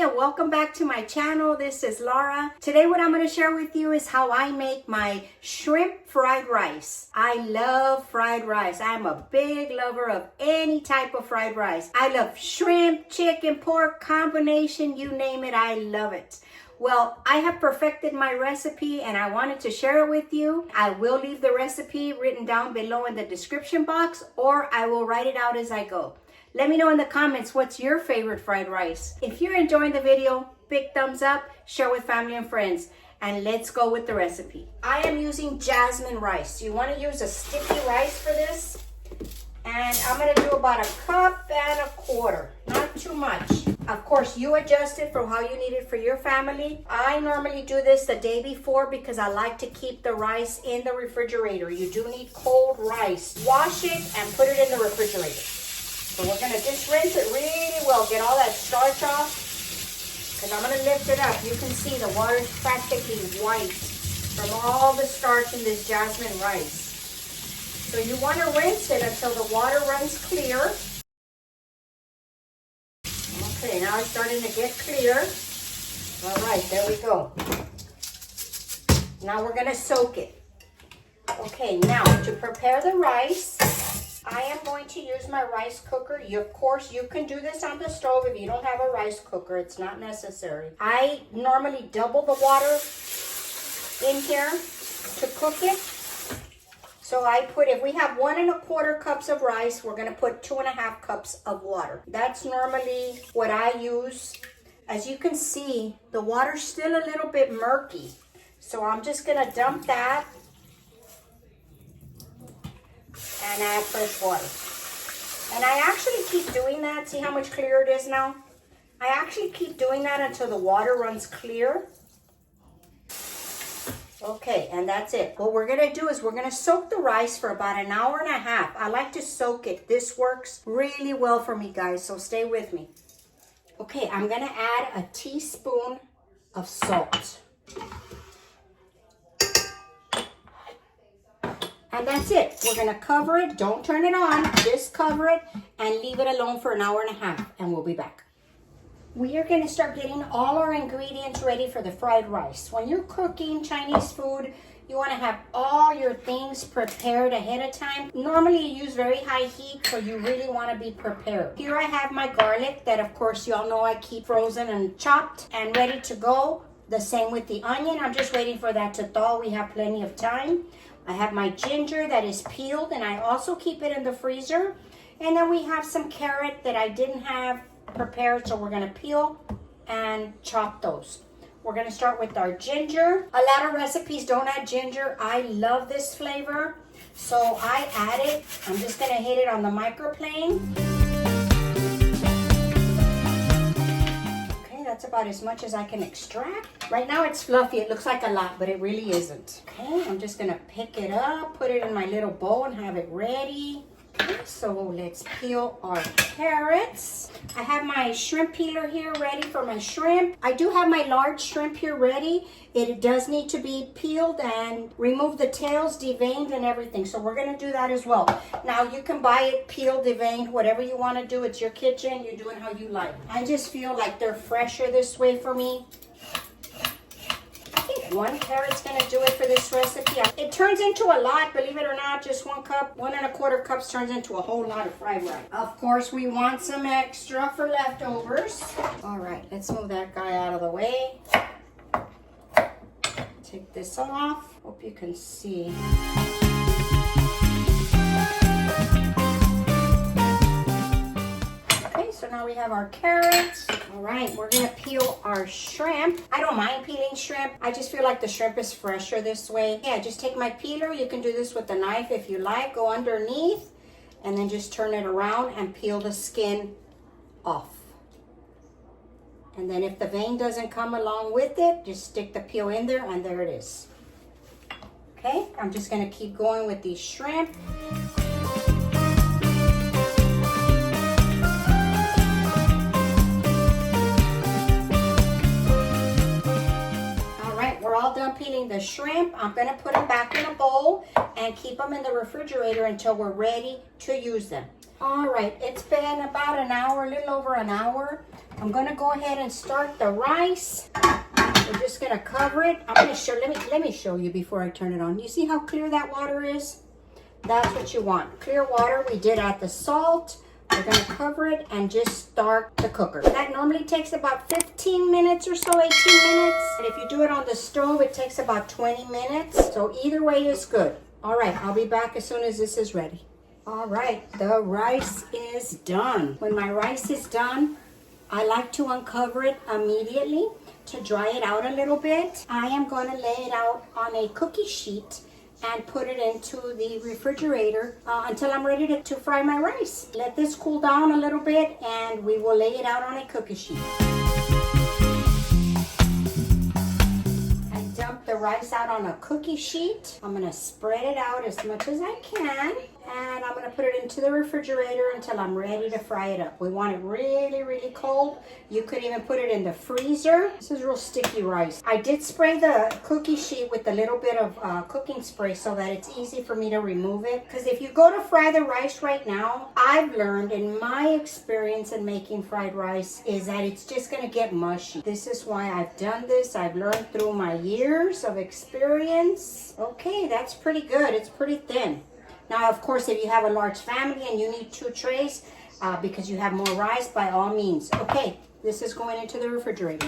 and welcome back to my channel. This is Laura. Today what I'm going to share with you is how I make my shrimp fried rice. I love fried rice. I'm a big lover of any type of fried rice. I love shrimp, chicken, pork combination, you name it, I love it. Well, I have perfected my recipe and I wanted to share it with you. I will leave the recipe written down below in the description box, or I will write it out as I go. Let me know in the comments what's your favorite fried rice. If you're enjoying the video, big thumbs up, share with family and friends, and let's go with the recipe. I am using jasmine rice. You want to use a sticky rice for this. And I'm going to do about 1.25 cups, not too much. Of course, you adjust it for how you need it for your family. I normally do this the day before because I like to keep the rice in the refrigerator. You do need cold rice. Wash it and put it in the refrigerator. So we're going to just rinse it really well. Get all that starch off. Because I'm going to lift it up. You can see the water is practically white from all the starch in this jasmine rice. So you want to rinse it until the water runs clear. Okay, now it's starting to get clear. All right, there we go. Now we're going to soak it. Okay, now to prepare the rice, I am going to use my rice cooker. Of course, you can do this on the stove if you don't have a rice cooker. It's not necessary. I normally double the water in here to cook it. So I put, if we have 1.25 cups of rice, we're going to put 2.5 cups of water. That's normally what I use. As you can see, the water's still a little bit murky. So I'm just going to dump that and add fresh water. And I actually keep doing that. See how much clearer it is now? I actually keep doing that until the water runs clear. Okay, and that's it. What we're gonna do is we're gonna soak the rice for about 1.5 hours. I like to soak it. This works really well for me, guys, so stay with me. Okay, I'm gonna add a teaspoon of salt. And that's it. We're gonna cover it. Don't turn it on. Just cover it and leave it alone for 1.5 hours, and we'll be back. We are going to start getting all our ingredients ready for the fried rice. When you're cooking Chinese food, you want to have all your things prepared ahead of time. Normally you use very high heat, so you really want to be prepared. Here I have my garlic that, of course, y'all know I keep frozen and chopped and ready to go. The same with the onion. I'm just waiting for that to thaw. We have plenty of time. I have my ginger that is peeled, and I also keep it in the freezer. And then we have some carrot that I didn't have prepared, so we're going to peel and chop those. We're going to start with our ginger. A lot of recipes don't add ginger. I love this flavor, so I add it. I'm just going to hit it on the microplane. Okay, that's about as much as I can extract. Right now it's fluffy. It looks like a lot, but it really isn't. Okay, I'm just going to pick it up, put it in my little bowl and have it ready. Okay, so let's peel our carrots. I have my shrimp peeler here ready for my shrimp. I do have my large shrimp here ready. It does need to be peeled and remove the tails, deveined and everything. So we're going to do that as well. Now you can buy it peeled, deveined, whatever you want to do. It's your kitchen. You're doing how you like. I just feel like they're fresher this way for me. I think 1 carrot's going to do it for this recipe. It turns into a lot, believe it or not. Just 1 cup, 1.25 cups turns into a whole lot of fried rice. Of course, we want some extra for leftovers. All right, let's move that guy out of the way. Take this off. Hope you can see. So now we have our carrots. All right, we're gonna peel our shrimp. I don't mind peeling shrimp. I just feel like the shrimp is fresher this way. Yeah, just take my peeler. You can do this with a knife if you like. Go underneath and then just turn it around and peel the skin off. And then if the vein doesn't come along with it, just stick the peel in there and there it is. Okay, I'm just gonna keep going with these shrimp. done peeling the shrimp, I'm gonna put them back in a bowl and keep them in the refrigerator until we're ready to use them. All right, it's been about an hour, a little over an hour. I'm gonna go ahead and start the rice. We're just gonna cover it. I'm gonna show, let me show you before I turn it on. You see how clear that water is? That's what you want. Clear water. We did add the salt. We're gonna cover it and just start the cooker. That normally takes about 15 minutes or so, 18 minutes. And if you do it on the stove, it takes about 20 minutes. So either way is good. All right, I'll be back as soon as this is ready. All right, the rice is done. When my rice is done, I like to uncover it immediately to dry it out a little bit. I am gonna lay it out on a cookie sheet and put it into the refrigerator until I'm ready to fry my rice. Let this cool down a little bit and we will lay it out on a cookie sheet. I dumped the rice out on a cookie sheet. I'm gonna spread it out as much as I can. And I'm gonna put it into the refrigerator until I'm ready to fry it up. We want it really, really cold. You could even put it in the freezer. This is real sticky rice. I did spray the cookie sheet with a little bit of cooking spray so that it's easy for me to remove it. Because if you go to fry the rice right now, I've learned in my experience in making fried rice is that it's just gonna get mushy. This is why I've done this. I've learned through my years of experience. Okay, that's pretty good. It's pretty thin. Now, of course, if you have a large family and you need 2 trays because you have more rice, by all means. Okay, this is going into the refrigerator.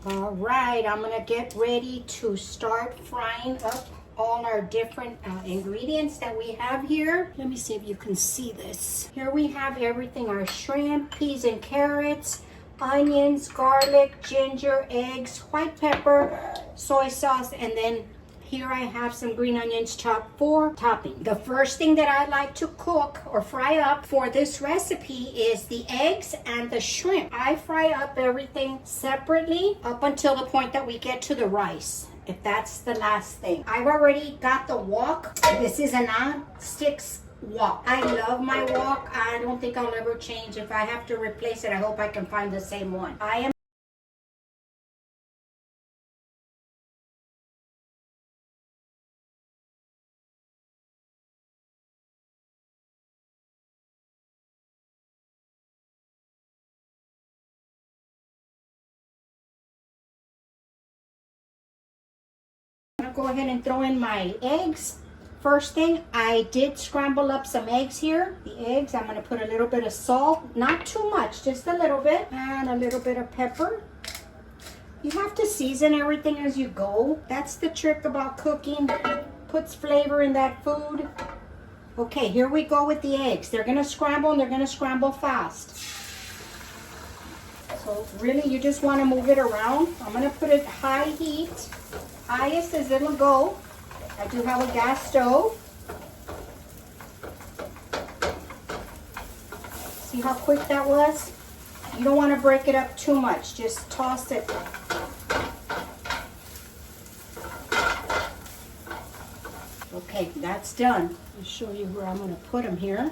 All right, I'm gonna get ready to start frying up all our different ingredients that we have here. Let me see if you can see this. Here we have everything, our shrimp, peas and carrots, onions, garlic, ginger, eggs, white pepper, soy sauce, and then here I have some green onions chopped for topping. The first thing that I like to cook or fry up for this recipe is the eggs and the shrimp. I fry up everything separately up until the point that we get to the rice, if that's the last thing. I've already got the wok. This is a non-stick wok. I love my wok. I don't think I'll ever change. If I have to replace it, I hope I can find the same one. I am gonna go ahead and throw in my eggs. First thing, I did scramble up some eggs here. The eggs, I'm gonna put a little bit of salt, not too much, just a little bit, and a little bit of pepper. You have to season everything as you go. That's the trick about cooking. Puts flavor in that food. Okay, here we go with the eggs. They're gonna scramble and they're gonna scramble fast. So really, you just wanna move it around. I'm gonna put it high heat, highest as it'll go. I do have a gas stove. See how quick that was? You don't want to break it up too much. Just toss it. Okay, that's done. I'll show you where I'm going to put them here.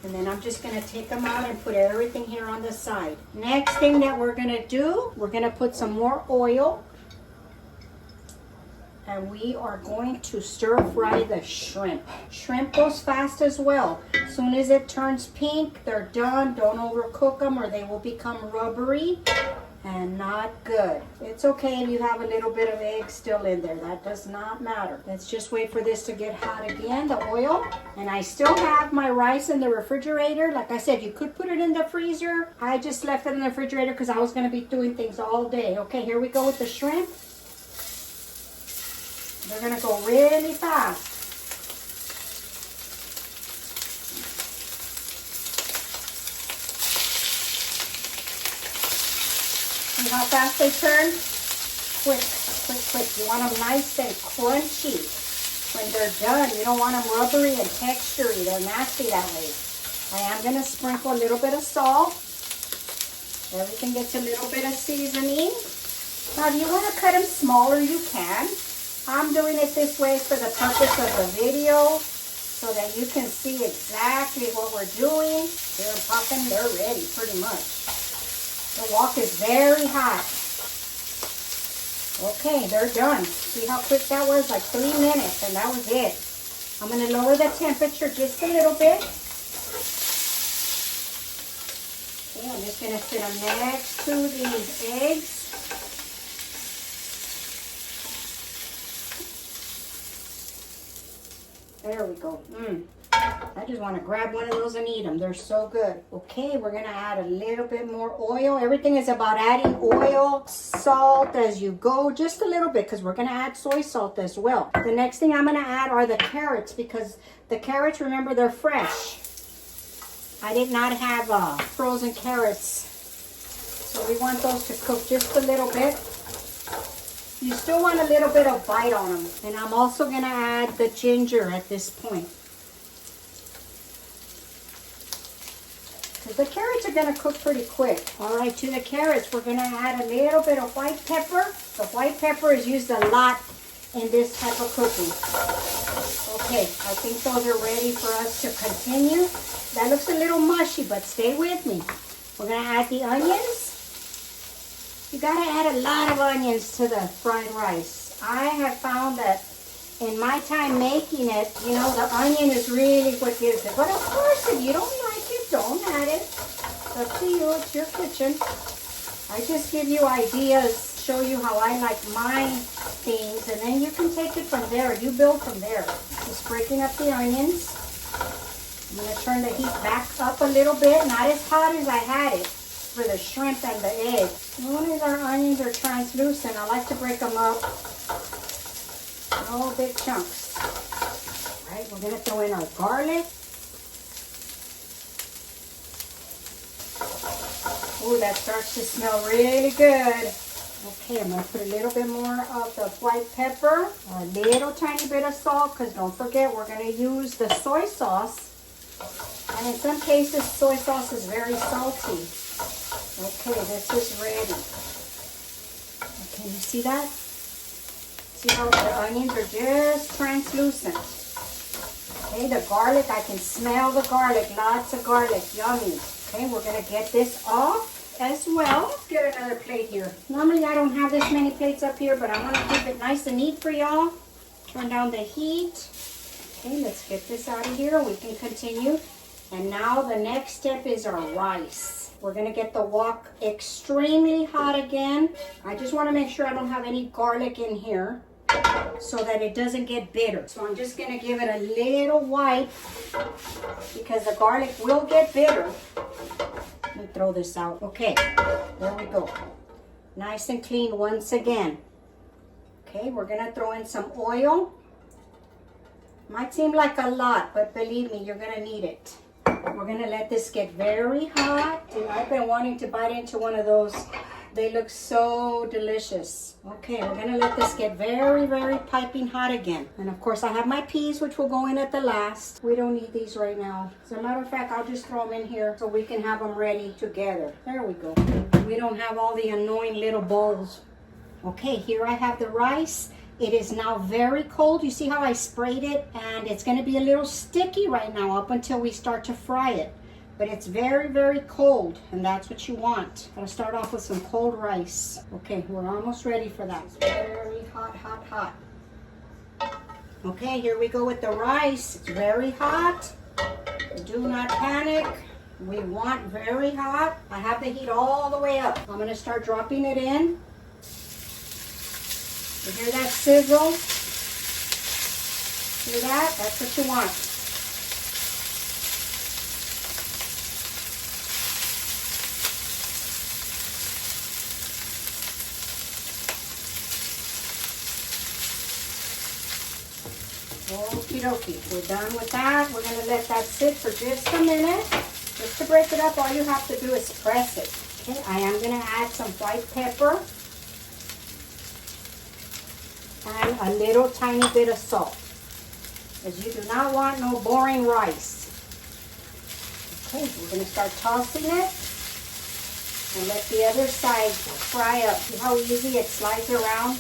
And then I'm just going to take them out and put everything here on the side. Next thing that we're going to do, we're going to put some more oil. And we are going to stir fry the shrimp. Shrimp goes fast as well. As soon as it turns pink, they're done. Don't overcook them or they will become rubbery and not good. It's okay if you have a little bit of egg still in there. That does not matter. Let's just wait for this to get hot again, the oil. And I still have my rice in the refrigerator. Like I said, you could put it in the freezer. I just left it in the refrigerator because I was going to be doing things all day. Okay, here we go with the shrimp. They're going to go really fast. See how fast they turn? Quick, quick, quick. You want them nice and crunchy. When they're done, you don't want them rubbery and textury. They're nasty that way. I am going to sprinkle a little bit of salt. Everything gets a little bit of seasoning. Now, if you want to cut them smaller, you can. I'm doing it this way for the purpose of the video so that you can see exactly what we're doing. They're popping, they're ready pretty much. The wok is very hot. Okay, they're done. See how quick that was? Like 3 minutes, and that was it. I'm going to lower the temperature just a little bit. Okay, I'm just going to sit them next to these eggs. There we go. I just want to grab one of those and eat them. They're so good. Okay, we're going to add a little bit more oil. Everything is about adding oil, salt as you go. Just a little bit because we're going to add soy salt as well. The next thing I'm going to add are the carrots because the carrots, remember, they're fresh. I did not have frozen carrots. So we want those to cook just a little bit. You still want a little bit of bite on them. And I'm also going to add the ginger at this point. Because the carrots are going to cook pretty quick. All right, to the carrots, we're going to add a little bit of white pepper. The white pepper is used a lot in this type of cooking. Okay, I think those are ready for us to continue. That looks a little mushy, but stay with me. We're going to add the onions. You got to add a lot of onions to the fried rice. I have found that in my time making it, you know, the onion is really what gives it. But of course, if you don't like it, don't add it. It's up to you. It's your kitchen. I just give you ideas, show you how I like my things, and then you can take it from there. You build from there. Just breaking up the onions. I'm going to turn the heat back up a little bit, not as hot as I had it for the shrimp and the egg. As long as our onions are translucent, I like to break them up. No big chunks. All right, we're going to throw in our garlic. Oh, that starts to smell really good. Okay, I'm going to put a little bit more of the white pepper, a little tiny bit of salt, because don't forget, we're going to use the soy sauce. And in some cases, soy sauce is very salty. Okay, this is ready. Okay, you see that? See how the onions are just translucent. Okay, the garlic, I can smell the garlic. Lots of garlic, yummy. Okay, we're going to get this off as well. Let's get another plate here. Normally, I don't have this many plates up here, but I want to keep it nice and neat for y'all. Turn down the heat. Okay, let's get this out of here. We can continue. And now the next step is our rice. We're going to get the wok extremely hot again. I just want to make sure I don't have any garlic in here so that it doesn't get bitter. So I'm just going to give it a little wipe because the garlic will get bitter. Let me throw this out. Okay, there we go. Nice and clean once again. Okay, we're going to throw in some oil. Might seem like a lot, but believe me, you're going to need it. We're going to let this get very hot. And I've been wanting to bite into one of those. They look so delicious. Okay, we're going to let this get very, very piping hot again. And of course, I have my peas, which will go in at the last. We don't need these right now. As a matter of fact, I'll just throw them in here so we can have them ready together. There we go. We don't have all the annoying little bowls. Okay, here I have the rice. It is now very cold. You see how I sprayed it? And it's going to be a little sticky right now up until we start to fry it. But it's very, very cold, and that's what you want. I'm going to start off with some cold rice. Okay, we're almost ready for that. It's very hot, hot, hot. Okay, here we go with the rice. It's very hot. Do not panic. We want very hot. I have the heat all the way up. I'm going to start dropping it in. You hear that sizzle? See that? That's what you want. Okie dokie. We're done with that. We're going to let that sit for just a minute. Just to break it up, all you have to do is press it. Okay, I am going to add some white pepper. And a little tiny bit of salt, because you do not want no boring rice. Okay, we're going to start tossing it and let the other side fry up. See how easy it slides around?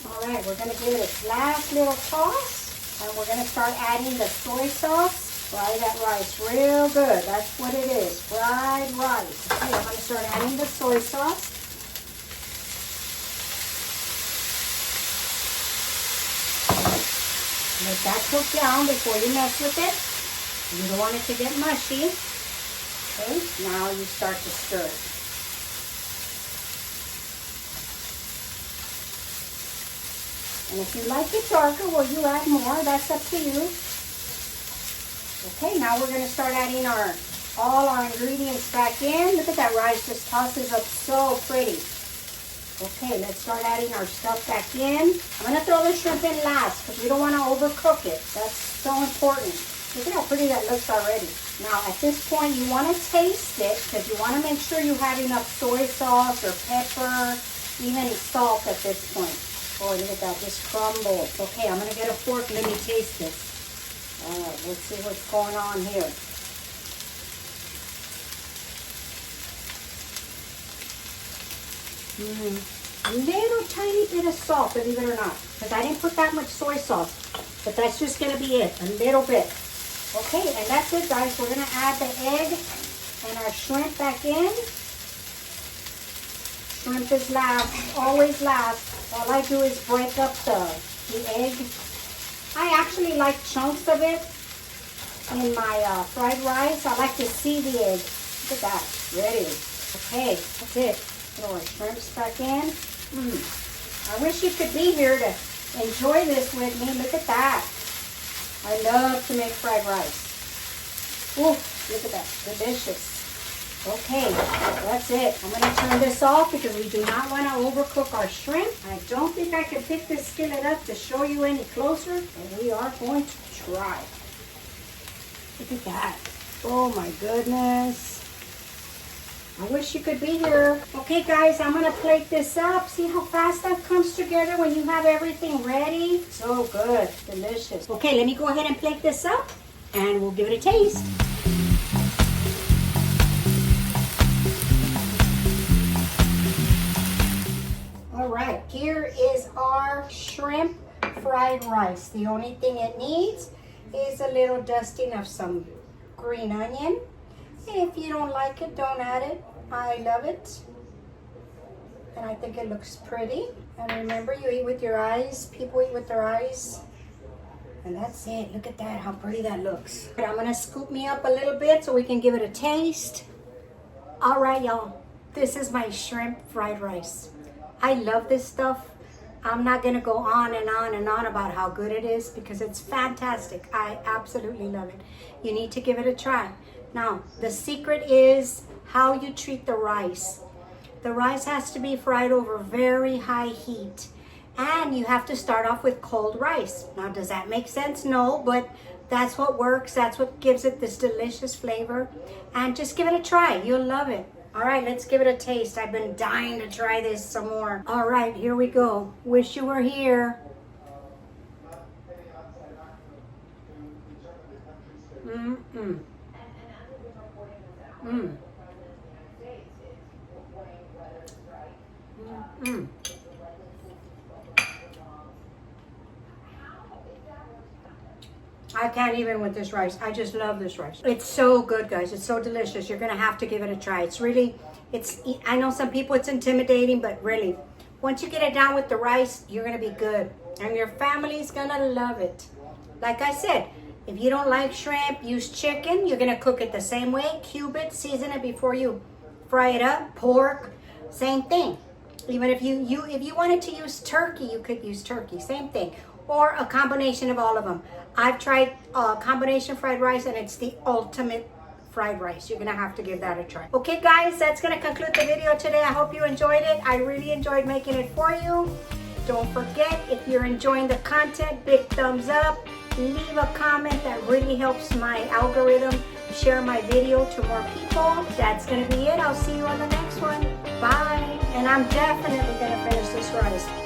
All right, we're going to give it its last little toss, and we're going to start adding the soy sauce. Fry that rice real good. That's what it is, fried rice. Okay, I'm going to start adding the soy sauce. Let that cook down before you mess with it. You don't want it to get mushy. Okay, now you start to stir it. And if you like it darker, well, you add more. That's up to you. Okay, now we're going to start adding all our ingredients back in. Look at that rice just tosses up so pretty. Okay, let's start adding our stuff back in. I'm going to throw the shrimp in last because we don't want to overcook it. That's so important. Look at how pretty that looks already. Now, at this point, you want to taste it because you want to make sure you have enough soy sauce or pepper, even salt at this point. Oh, look at that, just crumbled. Okay, I'm going to get a fork. Let me taste this. All right, let's see what's going on here. A little tiny bit of salt, believe it or not, because I didn't put that much soy sauce, but that's just going to be it, a little bit. Okay, and that's it, guys. We're going to add the egg and our shrimp back in. Shrimp is last, always last. All I do is break up the egg. I actually like chunks of it in my fried rice. I like to see the egg. Look at that, ready. Okay, that's it. Throw our shrimps back in. I wish you could be here to enjoy this with me. Look at that. I love to make fried rice. Ooh, look at that, delicious. Okay, that's it. I'm going to turn this off because we do not want to overcook our shrimp. I don't think I can pick this skillet up to show you any closer, but we are going to try. Look at that. Oh my goodness. I wish you could be here. Okay guys, I'm going to plate this up. See how fast that comes together when you have everything ready? So good, delicious. Okay, let me go ahead and plate this up and we'll give it a taste. All right, here is our shrimp fried rice. The only thing it needs is a little dusting of some green onion. If you don't like it, don't add it. I love it. And I think it looks pretty. And remember, you eat with your eyes. People eat with their eyes. And that's it. Look at that, how pretty that looks. I'm going to scoop me up a little bit so we can give it a taste. All right, y'all. This is my shrimp fried rice. I love this stuff. I'm not going to go on and on and on about how good it is because it's fantastic. I absolutely love it. You need to give it a try. Now, the secret is how you treat the rice. The rice has to be fried over very high heat. And you have to start off with cold rice. Now, does that make sense? No, but that's what works. That's what gives it this delicious flavor. And just give it a try. You'll love it. All right, let's give it a taste. I've been dying to try this some more. All right, here we go. Wish you were here. Mm-mm. Mm. Mm. I can't even with this rice. I just love this rice. It's so good, guys. It's so delicious. You're gonna have to give it a try. It's really, I know some people it's intimidating, but really, once you get it down with the rice, you're gonna be good. And your family's gonna love it. Like I said, if you don't like shrimp, use chicken. You're gonna cook it the same way. Cube it, season it before you fry it up. Pork, same thing. Even if you wanted to use turkey, you could use turkey, same thing. Or a combination of all of them. I've tried combination fried rice and it's the ultimate fried rice. You're gonna have to give that a try. Okay guys, that's gonna conclude the video today. I hope you enjoyed it. I really enjoyed making it for you. Don't forget, if you're enjoying the content, big thumbs up. Leave a comment, that really helps my algorithm share my video to more people. That's gonna be it. I'll see you on the next one. Bye. And I'm definitely gonna finish this rice.